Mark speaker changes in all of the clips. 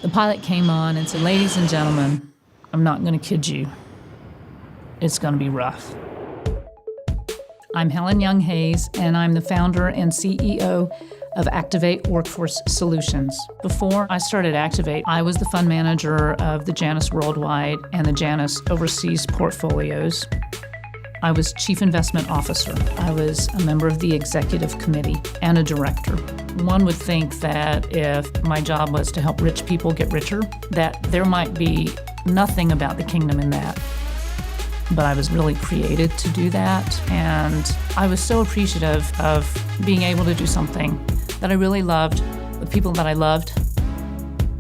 Speaker 1: The pilot came on and said, "Ladies and gentlemen, I'm not going to kid you. It's going to be rough." I'm Helen Young Hayes, and I'm the founder and CEO of Activate Workforce Solutions. Before I started Activate, I was the fund manager of the Janus Worldwide and the Janus Overseas portfolios. I was Chief Investment Officer. I was a member of the Executive Committee and a director. One would think that if my job was to help rich people get richer, that there might be nothing about the kingdom in that. But I was really created to do that, and I was so appreciative of being able to do something that I really loved, with people that I loved,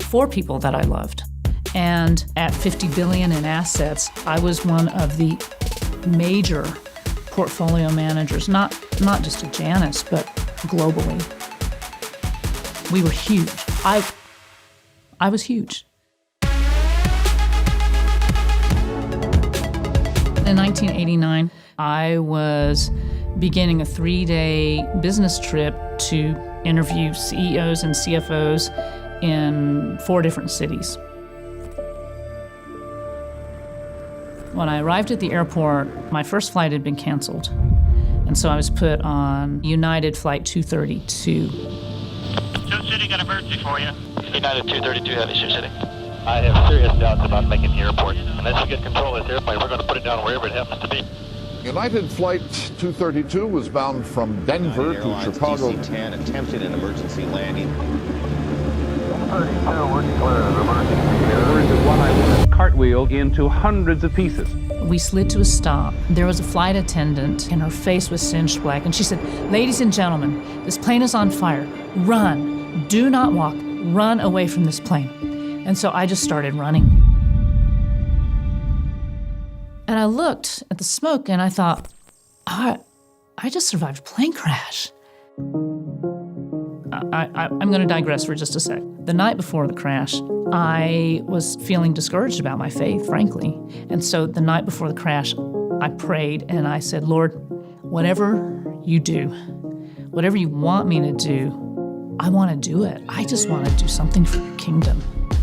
Speaker 1: for people that I loved. And at $50 billion in assets, I was one of the major portfolio managers, not just at Janus, but globally. We were huge. I was huge. In 1989, I was beginning a 3-day business trip to interview CEOs and CFOs in 4 different cities. When I arrived at the airport, my first flight had been canceled, and so I was put on United Flight 232.
Speaker 2: Sioux City, got emergency for you.
Speaker 3: United 232, Heavy Sioux City.
Speaker 2: I have serious doubts about making the airport. Unless we get control of this airplane, we're going to put it down wherever it happens to be.
Speaker 4: United Flight 232 was bound from Denver to Chicago.
Speaker 5: DC-10 attempted an emergency landing.
Speaker 6: Cartwheeled into hundreds of pieces.
Speaker 1: We slid to a stop. There was a flight attendant, and her face was singed black, and she said, "Ladies and gentlemen, this plane is on fire. Run. Do not walk. Run away from this plane." And so I just started running. And I looked at the smoke and I thought, I just survived a plane crash. I'm going to digress for just a sec. The night before the crash, I was feeling discouraged about my faith, frankly. And so the night before the crash, I prayed and I said, "Lord, whatever you do, whatever you want me to do, I want to do it. I just want to do something for your kingdom."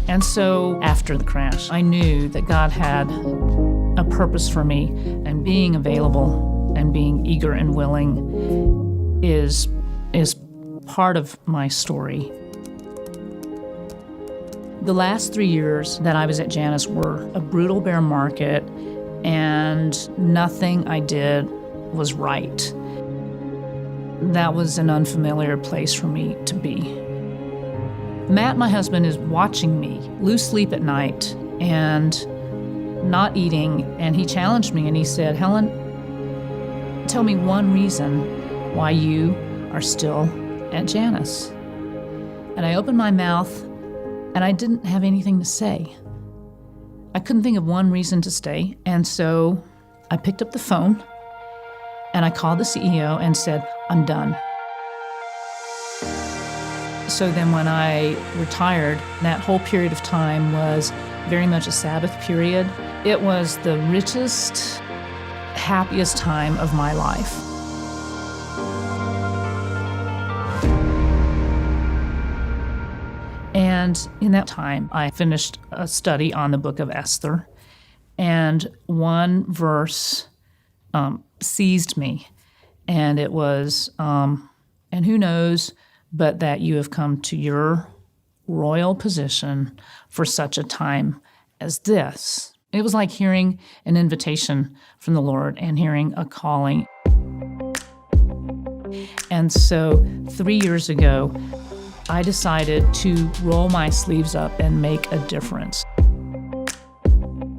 Speaker 1: And so after the crash, I knew that God had a purpose for me, and being available and being eager and willing is part of my story. The last 3 years that I was at Janus were a brutal bear market, and nothing I did was right. That was an unfamiliar place for me to be. Matt, my husband, is watching me lose sleep at night and not eating, and he challenged me and he said, "Helen, tell me one reason why you are still at Janus." And I opened my mouth and I didn't have anything to say. I couldn't think of one reason to stay, and so I picked up the phone and I called the CEO and said, "I'm done." So then when I retired, that whole period of time was very much a Sabbath period. It was the richest, happiest time of my life. And in that time, I finished a study on the book of Esther, and one verse seized me, and it was, "And who knows but that you have come to your royal position for such a time as this." It was like hearing an invitation from the Lord and hearing a calling. And so 3 years ago, I decided to roll my sleeves up and make a difference.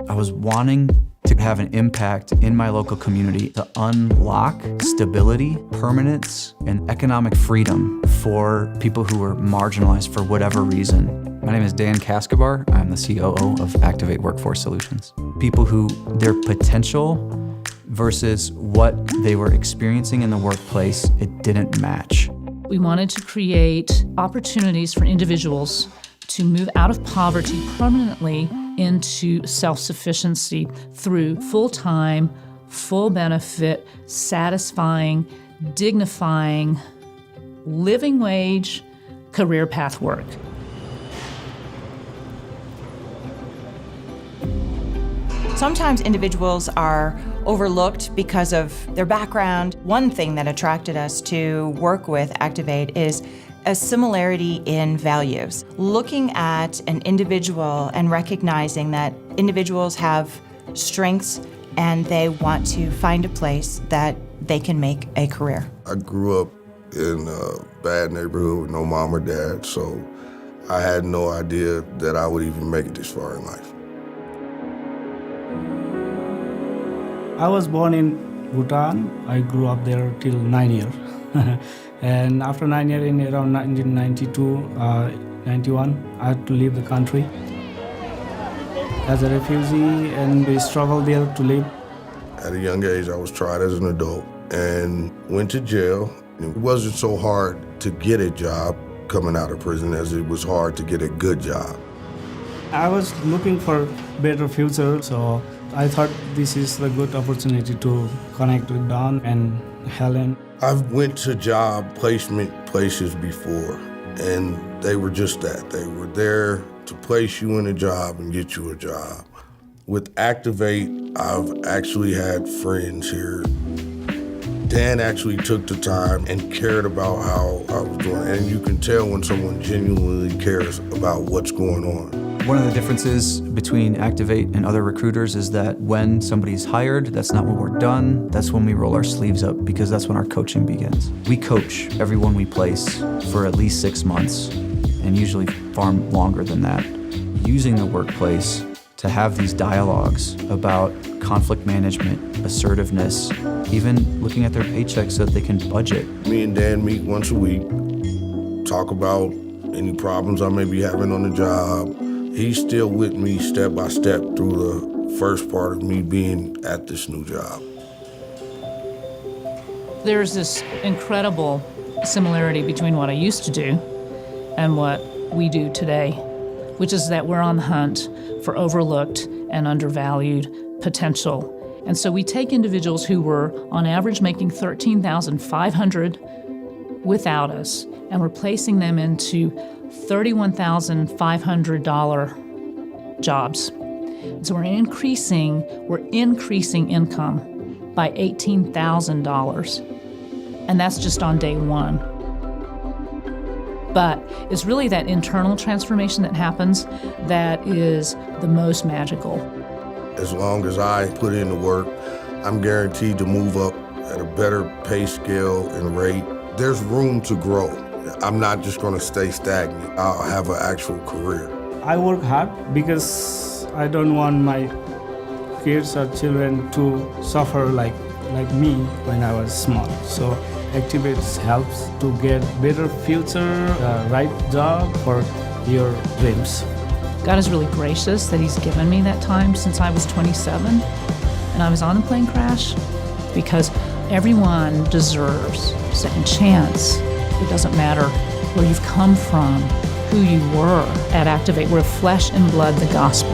Speaker 7: I was wanting to have an impact in my local community to unlock stability, permanence, and economic freedom for people who were marginalized for whatever reason. My name is Dan Cascabar. I'm the COO of Activate Workforce Solutions. People who their potential versus what they were experiencing in the workplace, it didn't match.
Speaker 1: We wanted to create opportunities for individuals to move out of poverty permanently into self-sufficiency through full-time, full benefit, satisfying, dignifying, living wage, career path work.
Speaker 8: Sometimes individuals are overlooked because of their background. One thing that attracted us to work with Activate is a similarity in values. Looking at an individual and recognizing that individuals have strengths and they want to find a place that they can make a career.
Speaker 9: I grew up in a bad neighborhood with no mom or dad, so I had no idea that I would even make it this far in life.
Speaker 10: I was born in Bhutan. I grew up there till 9 years. And after 9 years, in around 1992, 91, I had to leave the country as a refugee, and we struggled there to live.
Speaker 9: At a young age, I was tried as an adult and went to jail. It wasn't so hard to get a job coming out of prison as it was hard to get a good job.
Speaker 10: I was looking for a better future, so I thought this is a good opportunity to connect with Don and Helen.
Speaker 9: I've went to job placement places before, and they were just that. They were there to place you in a job and get you a job. With Activate, I've actually had friends here. Dan actually took the time and cared about how I was doing, and you can tell when someone genuinely cares about what's going on.
Speaker 7: One of the differences between Activate and other recruiters is that when somebody's hired, that's not when we're done. That's when we roll our sleeves up, because that's when our coaching begins. We coach everyone we place for at least 6 months, and usually far longer than that, using the workplace to have these dialogues about conflict management, assertiveness, even looking at their paychecks so that they can budget.
Speaker 9: Me and Dan meet once a week, talk about any problems I may be having on the job. He's still with me step by step through the first part of me being at this new job.
Speaker 1: There's this incredible similarity between what I used to do and what we do today, which is that we're on the hunt for overlooked and undervalued potential. And so we take individuals who were on average making $13,500 without us, and we're placing them into $31,500 jobs. So we're increasing income by $18,000. And that's just on day one. But it's really that internal transformation that happens that is the most magical.
Speaker 9: As long as I put in the work, I'm guaranteed to move up at a better pay scale and rate. There's room to grow. I'm not just going to stay stagnant. I'll have an actual career.
Speaker 10: I work hard because I don't want my kids or children to suffer like me when I was small. So Activate helps to get better future, right job for your dreams.
Speaker 1: God is really gracious that He's given me that time since I was 27 and I was on the plane crash, because everyone deserves a second chance. It doesn't matter where you've come from, who you were. At Activate, we're flesh and blood, the gospel.